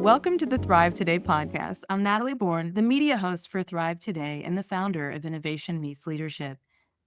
Welcome to the Thrive Today podcast. I'm Natalie Bourne, the media host for Thrive Today and the founder of Innovation Meets Leadership.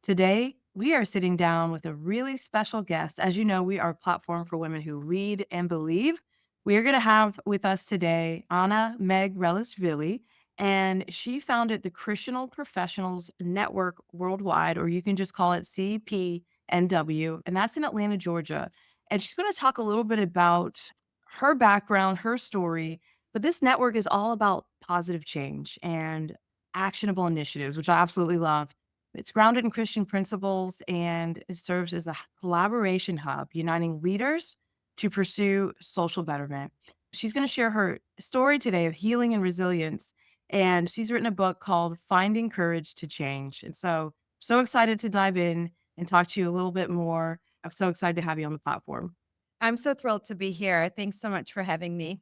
Today, we are sitting down with a really special guest. As you know, we are a platform for women who lead and believe. We are going to have with us today Anna Megrelishvili, and she founded the Christian Professionals Network Worldwide, or you can just call it CPNW, and that's in Atlanta, Georgia. And she's going to talk a little bit about her background, her story, but this network is all about positive change and actionable initiatives, which I absolutely love. It's grounded in Christian principles and it serves as a collaboration hub, uniting leaders to pursue social betterment. She's going to share her story today of healing and resilience. And she's written a book called Finding Courage to Change. And so excited to dive in and talk to you a little bit more. I'm so excited to have you on the platform. I'm so thrilled to be here. Thanks so much for having me.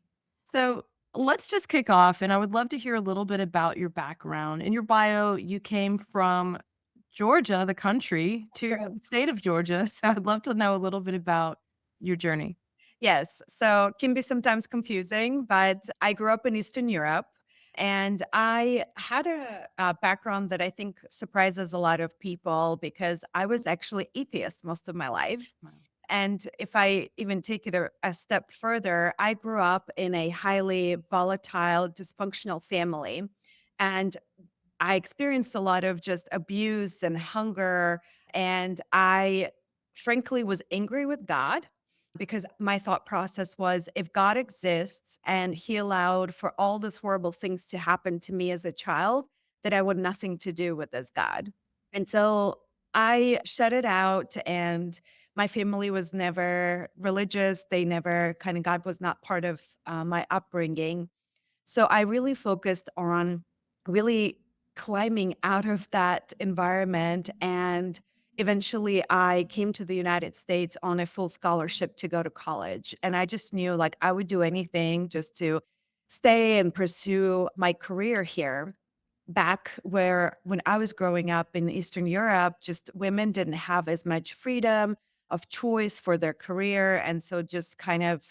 So let's just kick off. And I would love to hear a little bit about your background. In your bio, you came from Georgia, the country, to Sure. the state of Georgia. So I'd love to know a little bit about your journey. Yes, so it can be sometimes confusing, but I grew up in Eastern Europe and I had a background that I think surprises a lot of people because I was actually atheist most of my life. Wow. And if I even take it a step further, I grew up in a highly volatile, dysfunctional family. And I experienced a lot of just abuse and hunger. And I frankly was angry with God because my thought process was if God exists and he allowed for all these horrible things to happen to me as a child, that I would nothing to do with this God. And so I shut it out and my family was never religious. They never kind of, God was not part of my upbringing. So I really focused on really climbing out of that environment. And eventually I came to the United States on a full scholarship to go to college. And I just knew like I would do anything just to stay and pursue my career here. Back where when I was growing up in Eastern Europe, just women didn't have as much freedom of choice for their career. And so just kind of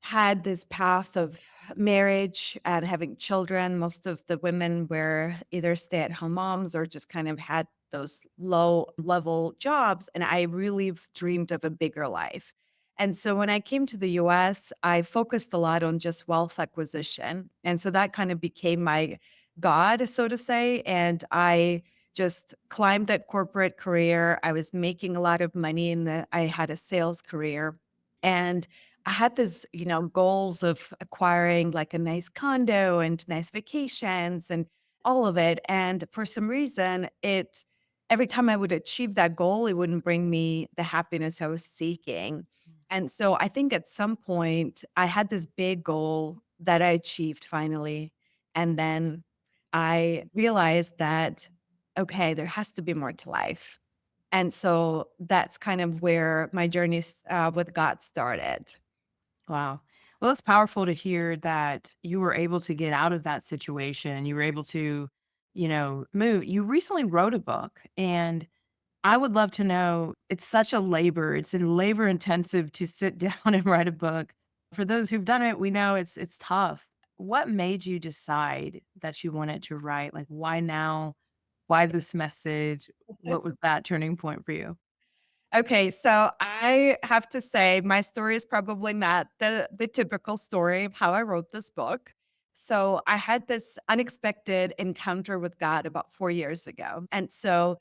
had this path of marriage and having children. Most of the women were either stay-at-home moms or just kind of had those low-level jobs, and I really dreamed of a bigger life. And so when I came to the US, I focused a lot on just wealth acquisition, and so that kind of became my God, so to say, and I just climbed that corporate career. I was making a lot of money I had a sales career, and I had this, goals of acquiring like a nice condo and nice vacations and all of it. And for some reason, every time I would achieve that goal, it wouldn't bring me the happiness I was seeking. And so I think at some point I had this big goal that I achieved finally. And then I realized that, okay, there has to be more to life. And so that's kind of where my journey with God started. Wow. Well, it's powerful to hear that you were able to get out of that situation. You were able to, move. You recently wrote a book, and I would love to know, it's such a labor. It's in labor intensive to sit down and write a book. For those who've done it, we know it's tough. What made you decide that you wanted to write? Like, why now? Why this message? What was that turning point for you? Okay, so I have to say my story is probably not the typical story of how I wrote this book. So I had this unexpected encounter with God about 4 years ago. And so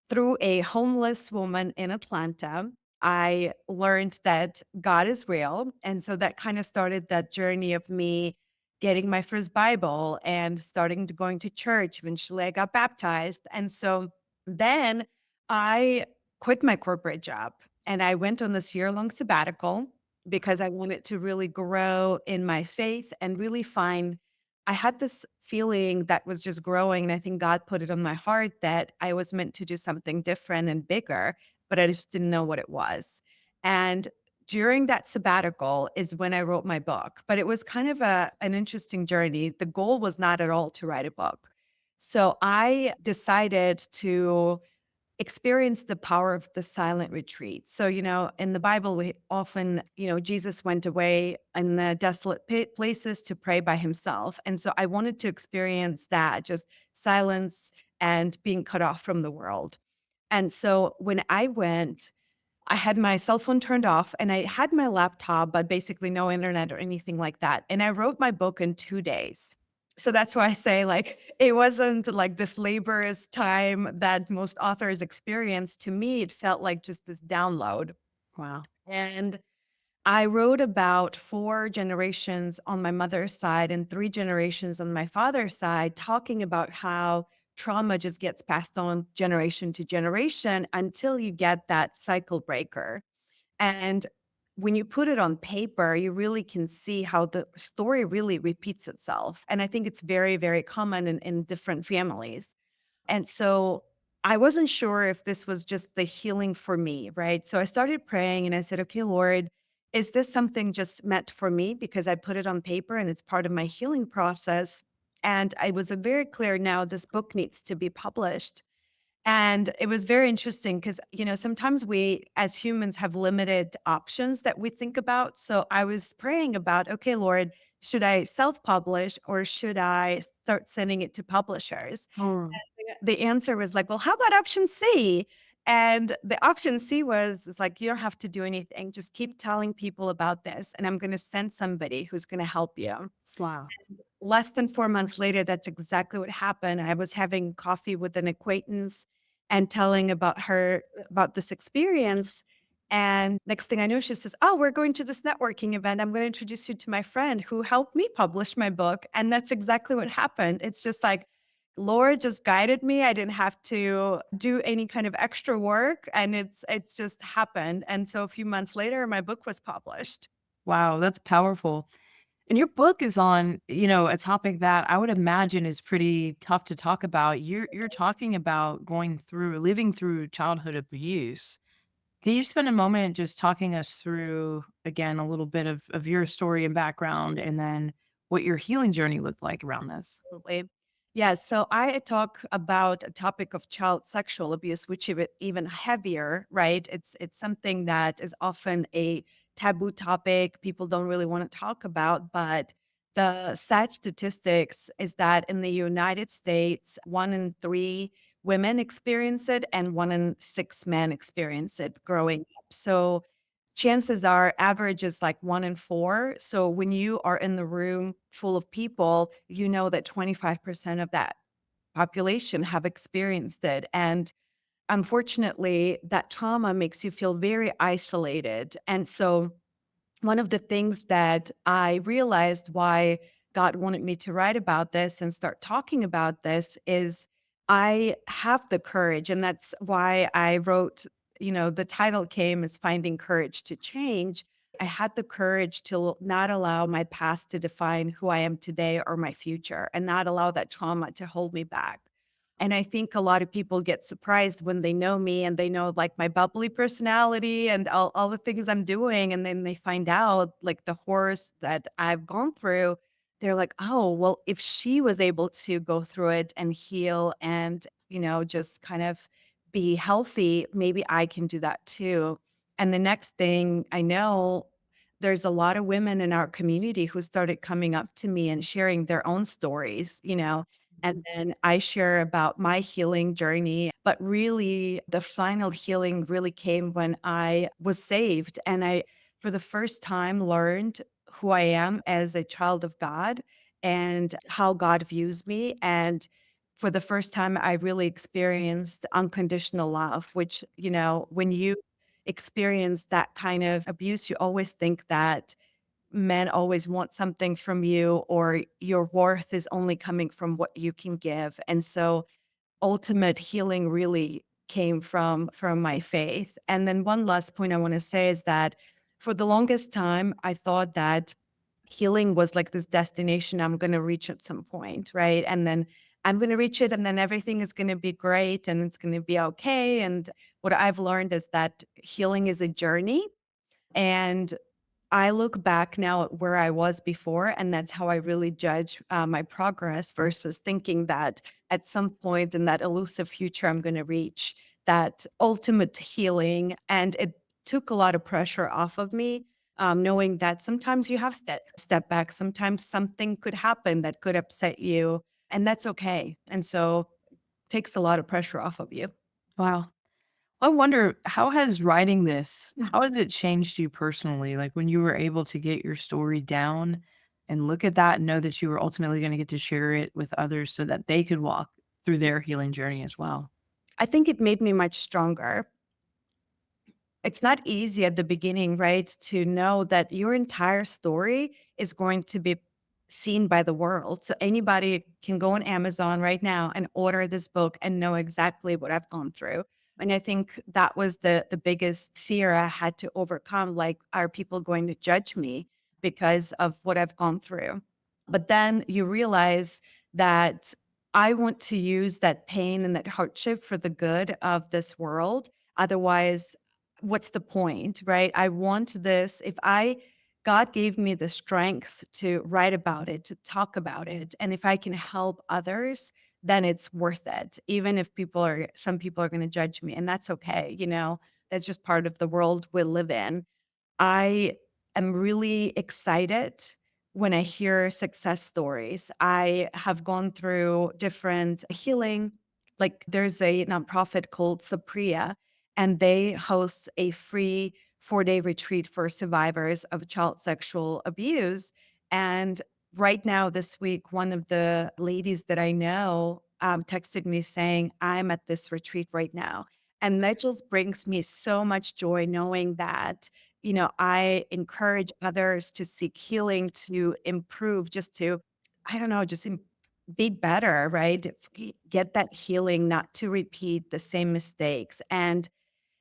through a homeless woman in Atlanta, I learned that God is real. And so that kind of started that journey of me getting my first Bible and starting to going to church. Eventually I got baptized. And so then I quit my corporate job and I went on this year-long sabbatical because I wanted to really grow in my faith and really find I had this feeling that was just growing, and I think God put it on my heart that I was meant to do something different and bigger, but I just didn't know what it was. And during that sabbatical is when I wrote my book, but it was kind of an interesting journey. The goal was not at all to write a book. So I decided to experience the power of the silent retreat. So, in the Bible, we often, Jesus went away in the desolate places to pray by himself. And so I wanted to experience that, just silence and being cut off from the world. And so when I went, I had my cell phone turned off and I had my laptop, but basically no internet or anything like that. And I wrote my book in 2 days. So that's why I say, like, it wasn't like this laborious time that most authors experience. To me, it felt like just this download. Wow. And I wrote about 4 generations on my mother's side and 3 generations on my father's side, talking about how trauma just gets passed on generation to generation until you get that cycle breaker. And when you put it on paper, you really can see how the story really repeats itself. And I think it's very, very common in different families. And so I wasn't sure if this was just the healing for me, right? So I started praying and I said, okay, Lord, is this something just meant for me because I put it on paper and it's part of my healing process? And I was very clear now this book needs to be published. And it was very interesting because, sometimes we as humans have limited options that we think about. So I was praying about, okay, Lord, should I self publish or should I start sending it to publishers? Mm. The answer was like, well, how about option C? And the option C was it's like, you don't have to do anything. Just keep telling people about this. And I'm going to send somebody who's going to help you. Wow. Less than 4 months later, that's exactly what happened. I was having coffee with an acquaintance and telling about this experience, and next thing I know, she says, "Oh, we're going to this networking event. I'm gonna introduce you to my friend who helped me publish my book," and that's exactly what happened. It's just like, Lord just guided me. I didn't have to do any kind of extra work, and it's just happened, and so a few months later, my book was published. Wow, that's powerful. And your book is on, a topic that I would imagine is pretty tough to talk about. You're talking about living through childhood abuse. Can you spend a moment just talking us through again a little bit of your story and background and then what your healing journey looked like around this? Absolutely. Yeah, so I talk about a topic of child sexual abuse, which is even heavier, right? It's something that is often a taboo topic. People don't really want to talk about, but the sad statistics is that in the United States, 1 in 3 women experience it and 1 in 6 men experience it growing up. So chances are average is like 1 in 4. So when you are in the room full of people, you know that 25% of that population have experienced it. And unfortunately, that trauma makes you feel very isolated. And so one of the things that I realized why God wanted me to write about this and start talking about this is I have the courage. And that's why I wrote, the title came as Finding Courage to Change. I had the courage to not allow my past to define who I am today or my future and not allow that trauma to hold me back. And I think a lot of people get surprised when they know me and they know like my bubbly personality and all the things I'm doing. And then they find out like the horrors that I've gone through. They're like, oh, well, if she was able to go through it and heal and, just kind of be healthy, maybe I can do that too. And the next thing I know, there's a lot of women in our community who started coming up to me and sharing their own stories, and then I share about my healing journey. But really, the final healing really came when I was saved. And I, for the first time, learned who I am as a child of God and how God views me. And for the first time, I really experienced unconditional love, which, when you experience that kind of abuse, you always think that men always want something from you or your worth is only coming from what you can give. And so ultimate healing really came from my faith. And then one last point I want to say is that for the longest time I thought that healing was like this destination I'm going to reach at some point, right? And then I'm going to reach it and then everything is going to be great and it's going to be okay. And what I've learned is that healing is a journey, and I look back now at where I was before, and that's how I really judge my progress versus thinking that at some point in that elusive future I'm going to reach that ultimate healing. And it took a lot of pressure off of me, knowing that sometimes you have step back, sometimes something could happen that could upset you, and that's okay. And so takes a lot of pressure off of you. Wow. I wonder, how has writing this, how has it changed you personally? Like when you were able to get your story down and look at that and know that you were ultimately going to get to share it with others so that they could walk through their healing journey as well. I think it made me much stronger. It's not easy at the beginning, right? To know that your entire story is going to be seen by the world. So anybody can go on Amazon right now and order this book and know exactly what I've gone through. And I think that was the biggest fear I had to overcome. Like, are people going to judge me because of what I've gone through? But then you realize that I want to use that pain and that hardship for the good of this world. Otherwise, what's the point, right? I want this. If I, God gave me the strength to write about it, to talk about it, and if I can help others, then it's worth it. Even if some people are going to judge me, and that's okay. That's just part of the world we live in. I am really excited when I hear success stories. I have gone through different healing. Like, there's a nonprofit called Sapria, and they host a free 4-day retreat for survivors of child sexual abuse. And right now, this week, one of the ladies that I know texted me saying, I'm at this retreat right now. And that just brings me so much joy knowing that I encourage others to seek healing, to improve, just to, I don't know, be better, right? Get that healing, not to repeat the same mistakes. And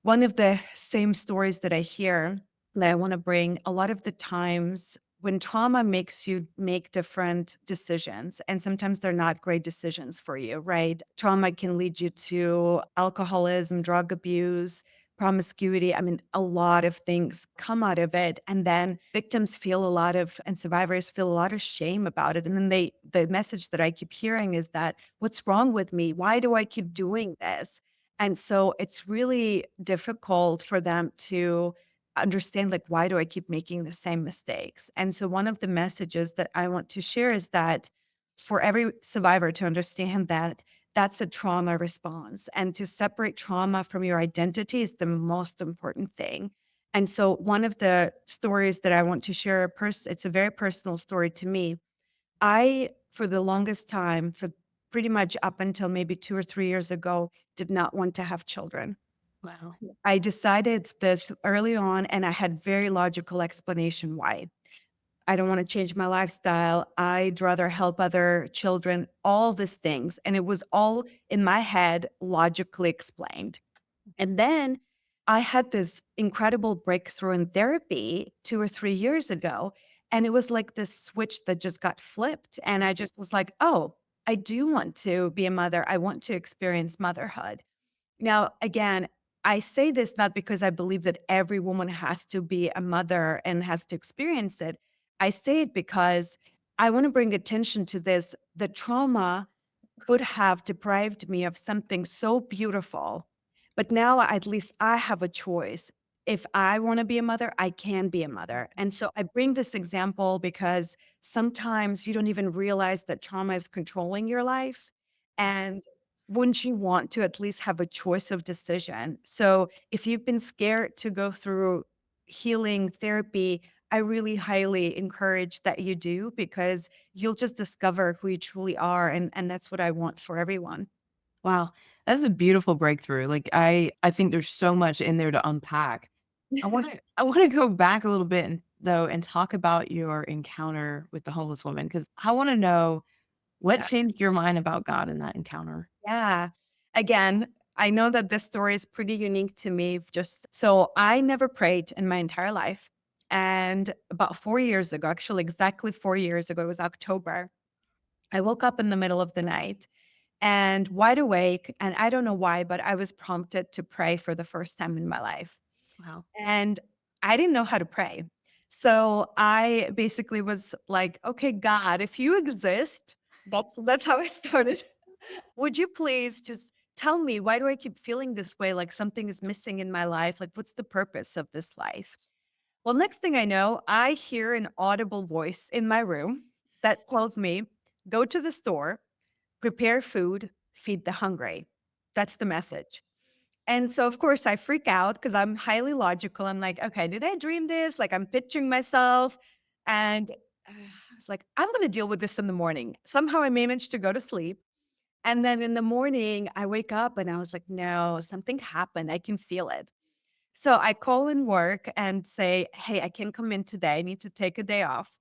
one of the same stories that I hear that I want to bring a lot of the times when trauma makes you make different decisions, and sometimes they're not great decisions for you, right? Trauma can lead you to alcoholism, drug abuse, promiscuity. I mean, a lot of things come out of it. And then victims feel a lot of, and survivors feel a lot of shame about it. And then the message that I keep hearing is that, what's wrong with me? Why do I keep doing this? And so it's really difficult for them to understand, like, why do I keep making the same mistakes? And so one of the messages that I want to share is that for every survivor to understand that that's a trauma response, and to separate trauma from your identity is the most important thing. And so one of the stories that I want to share, it's a very personal story to me. I, for the longest time, for pretty much up until maybe 2 or 3 years ago, did not want to have children. Wow. I decided this early on, and I had very logical explanation why. I don't wanna change my lifestyle. I'd rather help other children, all these things, and it was all in my head logically explained. And then I had this incredible breakthrough in therapy 2 or 3 years ago, and it was like this switch that just got flipped, and I just was like, "Oh, I do want to be a mother. I want to experience motherhood." Now, again, I say this not because I believe that every woman has to be a mother and has to experience it. I say it because I want to bring attention to this. The trauma could have deprived me of something so beautiful. But now at least I have a choice. If I want to be a mother, I can be a mother. And so I bring this example because sometimes you don't even realize that trauma is controlling your life. And wouldn't you want to at least have a choice of decision? So if you've been scared to go through healing therapy, I really highly encourage that you do, because you'll just discover who you truly are, and that's what I want for everyone. Wow. That's a beautiful breakthrough. Like I think there's so much in there to unpack. I want to go back a little bit though and talk about your encounter with the homeless woman cuz I want to know what Yeah. changed your mind about God in that encounter. Yeah. Again, I know that this story is pretty unique to me. Just so I never prayed in my entire life. And about 4 years ago, actually exactly 4 years ago, it was October, I woke up in the middle of the night and wide awake. And I don't know why, but I was prompted to pray for the first time in my life. Wow. And I didn't know how to pray. So I basically was like, okay, God, if you exist, that's how I started. Would you please just Tell me, why do I keep feeling this way? Like something is missing in my life. Like, what's the purpose of this life? Well, next thing I know, I hear an audible voice in my room that tells me, go to the store, prepare food, feed the hungry. That's the message. And so, of course, I freak out because I'm highly logical. I'm like, okay, did I dream this? Like, I'm picturing myself. And I was like, I'm going to deal with this in the morning. Somehow I managed to go to sleep. And then in the morning, I wake up and I was like, no, something happened. I can feel it. So I call in work and say, hey, I can't come in today. I need to take a day off.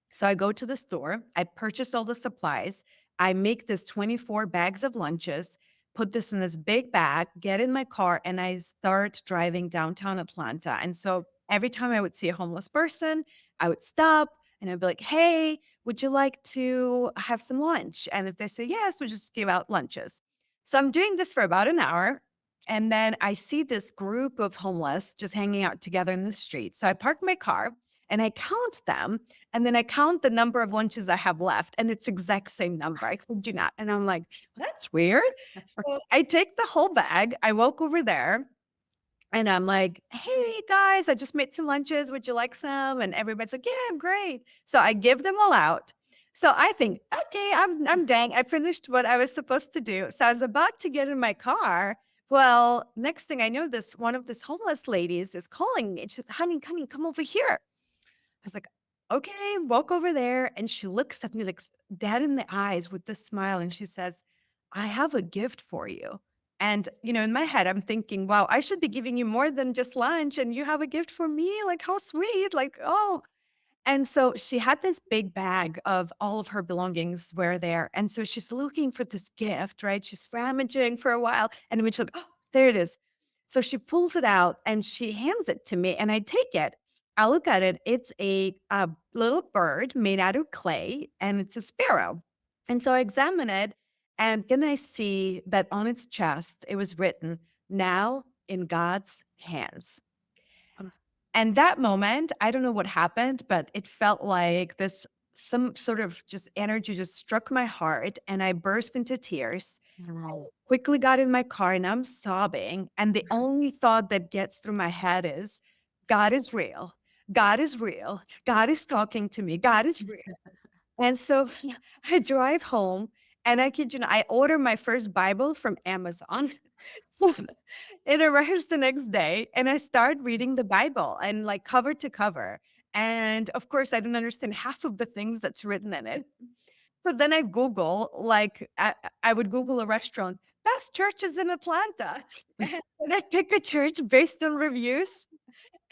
So I go to the store, I purchase all the supplies, I make this 24 bags of lunches, put this in this big bag, get in my car, and I start driving downtown Atlanta. And so every time I would see a homeless person, I would stop and I'd be like, hey, would you like to have some lunch? And if they say yes, we just give out lunches. So I'm doing this for about an hour. And then I see this group of homeless just hanging out together in the street. So I park my car and I count them and then I count the number of lunches I have left, and it's exact same number. I kid you not. And I'm like, "Well, that's weird." So I take the whole bag. I walk over there and I'm like, "Hey guys, I just made some lunches. Would you like some?" And everybody's like, "Yeah, great." So I give them all out. So I think, okay, I'm dang. I finished what I was supposed to do. So I was about to get in my car. Well, next thing I know, this one of this homeless ladies is calling me. She says, honey, come over here. I was like, "Okay," walk over there, and she looks at me, like, dead in the eyes with this smile, and she says, "I have a gift for you." And, in my head, I'm thinking, "Wow, I should be giving you more than just lunch, and you have a gift for me? Like, how sweet." Like, oh. And so she had this big bag of all of her belongings were there, and so she's looking for this gift, right? She's rummaging for a while, and when she's like, "Oh, there it is." So she pulls it out and she hands it to me, and I take it. I look at it. It's a little bird made out of clay, and it's a sparrow. And so I examine it, and then I see that on its chest, it was written, "Now in God's hands." And that moment, I don't know what happened, but it felt like this some sort of just energy just struck my heart and I burst into tears. I Wow. quickly got in my car and I'm sobbing. And the only thought that gets through my head is, God is real. God is real. God is talking to me. God is real. And so I drive home and I kid you not, I order my first Bible from Amazon. So it arrives the next day and I start reading the Bible and like cover to cover. And of course, I don't understand half of the things that's written in it. But then I Google, like, I would Google a restaurant, best churches in Atlanta. And I pick a church based on reviews.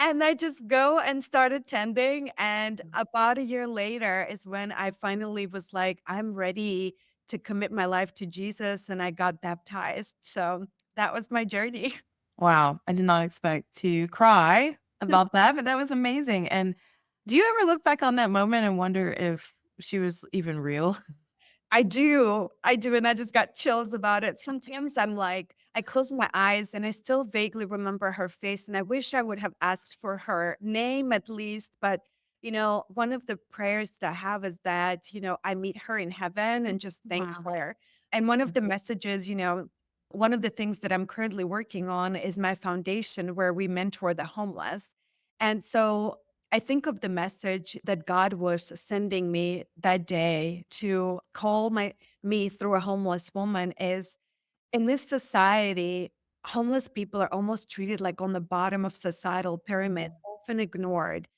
And I just go and start attending, and about a year later is when I finally was like, "I'm ready to commit my life to Jesus," and I got baptized. So, that was my journey. Wow, I did not expect to cry about that, but that was amazing, and do you ever look back on that moment and wonder if she was even real? I do, and I just got chills about it. Sometimes I'm like, I close my eyes and I still vaguely remember her face, and I wish I would have asked for her name at least. But, one of the prayers that I have is that, I meet her in heaven and just thank Wow. her. And one of the messages, one of the things that I'm currently working on is my foundation where we mentor the homeless. And so I think of the message that God was sending me that day to call me through a homeless woman is in this society, homeless people are almost treated like on the bottom of societal pyramid, often ignored.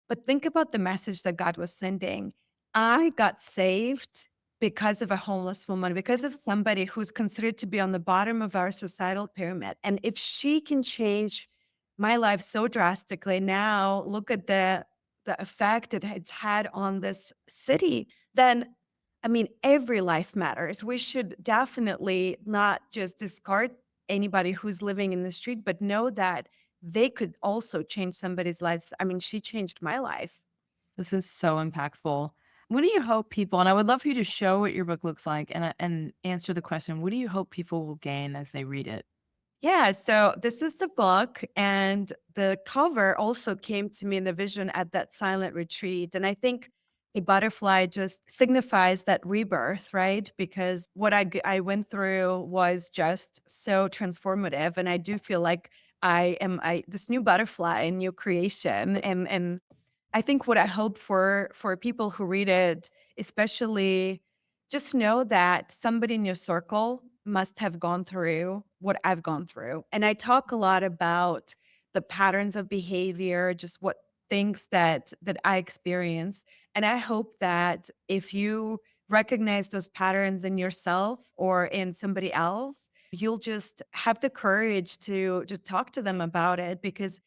But think about the message that God was sending. I got saved because of a homeless woman, because of somebody who's considered to be on the bottom of our societal pyramid. And if she can change my life so drastically, now look at the effect it's had on this city, then I mean, every life matters. We should definitely not just discard anybody who's living in the street, but know that they could also change somebody's lives. I mean, she changed my life. This is so impactful. What do you hope people and I would love for you to show what your book looks like and answer the question, what do you hope people will gain as they read it? Yeah, so this is the book, and the cover also came to me in the vision at that silent retreat. And I think A butterfly just signifies that rebirth, right? Because what I went through was just so transformative, and I do feel like I am this new butterfly, a new creation, and I think what I hope for people who read it, especially, just know that somebody in your circle must have gone through what I've gone through. And I talk a lot about the patterns of behavior, just what things that I experience. And I hope that if you recognize those patterns in yourself or in somebody else, you'll just have the courage to talk to them about it, because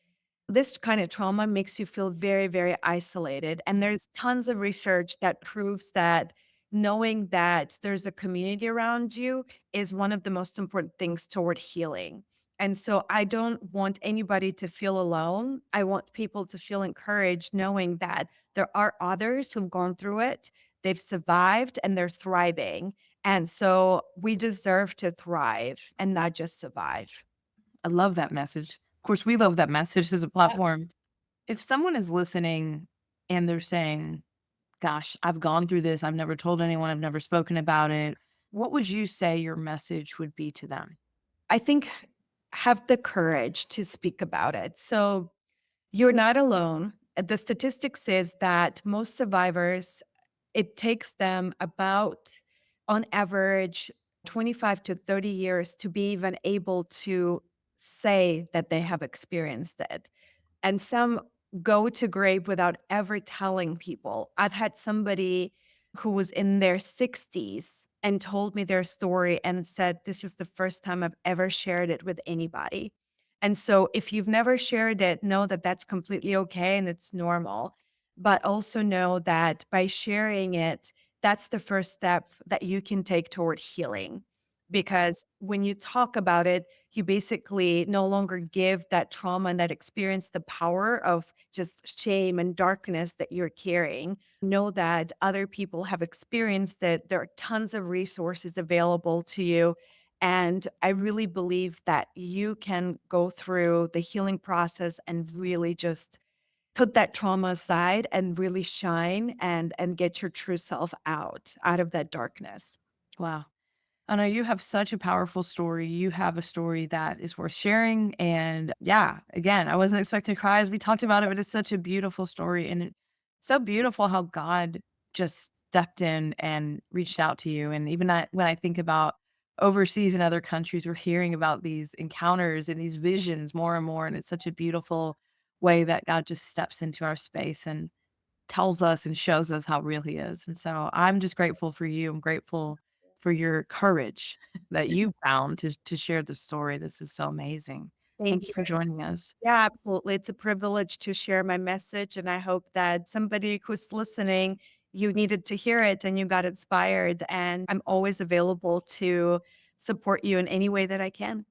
this kind of trauma makes you feel very, very isolated. And there's tons of research that proves that knowing that there's a community around you is one of the most important things toward healing. And so I don't want anybody to feel alone. I want people to feel encouraged knowing that there are others who've gone through it, they've survived, and they're thriving. And so we deserve to thrive and not just survive. I love that message. Of course, we love that message as a platform. If someone is listening and they're saying, gosh, I've gone through this, I've never told anyone, I've never spoken about it, what would you say your message would be to them? I think have the courage to speak about it. So you're not alone. The statistic says that most survivors, it takes them about, on average, 25 to 30 years to be even able to say that they have experienced it. And some go to grave without ever telling people. I've had somebody who was in their 60s and told me their story and said, "This is the first time I've ever shared it with anybody." And so, if you've never shared it, know that that's completely okay and it's normal. But also know that by sharing it, that's the first step that you can take toward healing. Because when you talk about it, you basically no longer give that trauma and that experience the power of just shame and darkness that you're carrying. Know that other people have experienced it. There are tons of resources available to you. And I really believe that you can go through the healing process and really just put that trauma aside and really shine and get your true self out of that darkness. Wow. I know you have such a powerful story. You have a story that is worth sharing. And yeah, again, I wasn't expecting to cry as we talked about it, but it's such a beautiful story. And it's so beautiful how God just stepped in and reached out to you. And even when I think about overseas in other countries, we're hearing about these encounters and these visions more and more. And it's such a beautiful way that God just steps into our space and tells us and shows us how real he is. And so I'm just grateful for you. I'm grateful for your courage that you found to share the story. This is so amazing. Thank Thank you. you for joining us. Yeah, absolutely. It's a privilege to share my message. And I hope that somebody who's listening, you needed to hear it and you got inspired. And I'm always available to support you in any way that I can.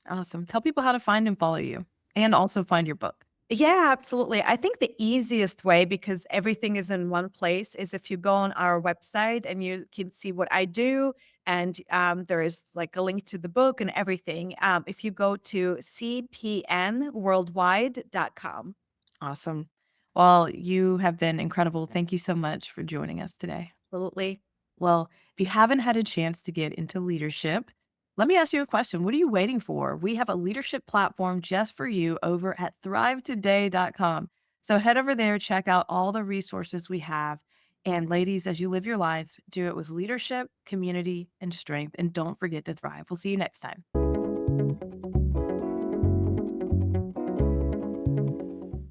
Awesome. Tell people how to find and follow you and also find your book. Yeah, absolutely. I think the easiest way, because everything is in one place, is if you go on our website and you can see what I do. And there is like a link to the book and everything. If you go to cpnworldwide.com. Awesome. Well, you have been incredible. Thank you so much for joining us today. Absolutely. Well, if you haven't had a chance to get into leadership, let me ask you a question. What are you waiting for? We have a leadership platform just for you over at thrivetoday.com. So head over there, check out all the resources we have. And ladies, as you live your life, do it with leadership, community, and strength. And don't forget to thrive. We'll see you next time.